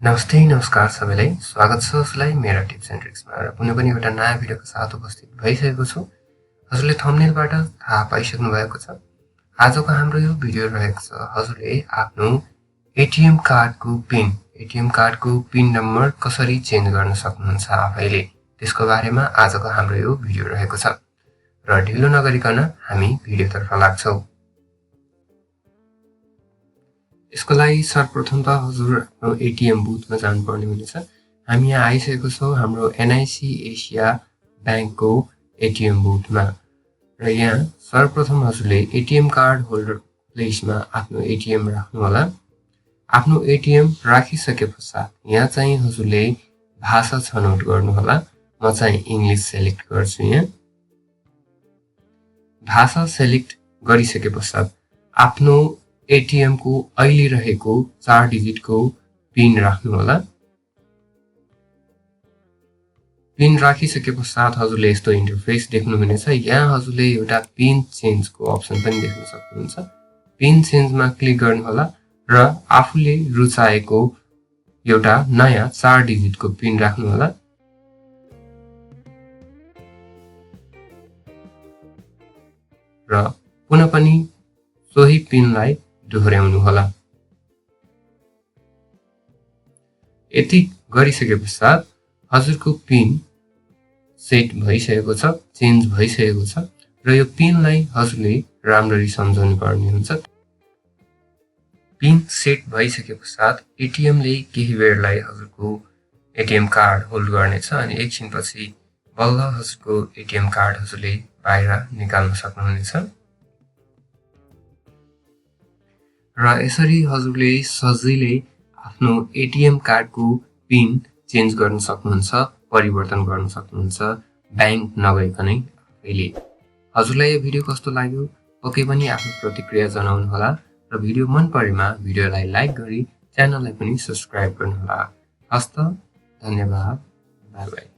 नमस्ते नमस्कार सबैलाई स्वागत छ हजुरलाई मेरा टिप्स एन्ड ट्रिक्समा र कुनै पनि एउटा नयाँ भिडियोको साथ उपस्थित भइसकेको छु। हजुरले थम्बनेलबाट थाहा पाइसक्नु भएको छ। आजको हाम्रो यो भिडियो रहेको छ हजुरले आफ्नो एटीएम कार्डको पिन नम्बर कसरी चेन्ज गर्न सक्नुहुन्छ आफैले। त्यसको बारेमा आजको हाम्रो यो भिडियो रहेको छ र ढिलो नगरिकन हामी भिडियोतर्फ लाग्छौं। यसको लागि सर्वप्रथम त हजुर आफ्नो एटीएम बुथमा जानुपर्ने हुनेछ। हामी यहाँ आइसकेको छौं हाम्रो एनआईसी एसिया बैंकको एटीएम बुथमा र यहाँ सर्वप्रथम हजुरले एटीएम कार्ड होल्डर प्लेसमा आफ्नो एटीएम राख्नु होला। आफ्नो एटीएम राखिसकेपश्चात यहाँ चाहिँ हजुरले भाषा छनौट गर्नु होला। म चाहिँ इंग्लिश सेलेक्ट गर्छु। यहाँ भाषा सेलेक्ट गरिसकेपश्चात आफ्नो एटीएम को अहिले रहेको 4 डिजिटको पिन राख्नु होला। पिन राखिसकेपश्चात हजुरले यस्तो इन्टरफेस देख्नुहुनेछ। यहाँ हजुरले एउटा पिन चेन्जको अप्सन पनि देख्न सक्नुहुन्छ। पिन चेन्जमा क्लिक गर्नु होला र आफूले रुचाएको एउटा नयाँ 4 डिजिटको पिन राख्नु होला। र पुनः पनि सोही पिनलाई दोहोर्याउनु होला। यति गरिसकेपश्चात हजुरको पिन सेट भइसकेको छ, चेन्ज भइसकेको छ र यो पिनलाई हजुरले राम्ररी सम्झाउनु पर्ने हुन्छ। पिन सेट भइसकेपश्चात एटीएमले केही बेरलाई हजुरको एटीएम कार्ड होल्ड गर्नेछ अनि एकछिनपछि बल्ल हजुरको एटीएम कार्ड हजुरले बाहिर निकाल्न सक्नुहुनेछ। र यसरी हजुरले सजिलै आफ्नो एटीएम कार्डको पिन चेन्ज गर्न सक्नुहुन्छ, परिवर्तन गर्न सक्नुहुन्छ बैंक नगइकनै आफैले। हजुरलाई यो भिडियो कस्तो लाग्यो पक्कै पनि आफ्नो प्रतिक्रिया जनाउनु होला र भिडियो मन परेमा भिडियोलाई लाइक गरी च्यानललाई पनि सब्स्क्राइब गर्नु होला। हस्त धन्यवाद। Bye bye.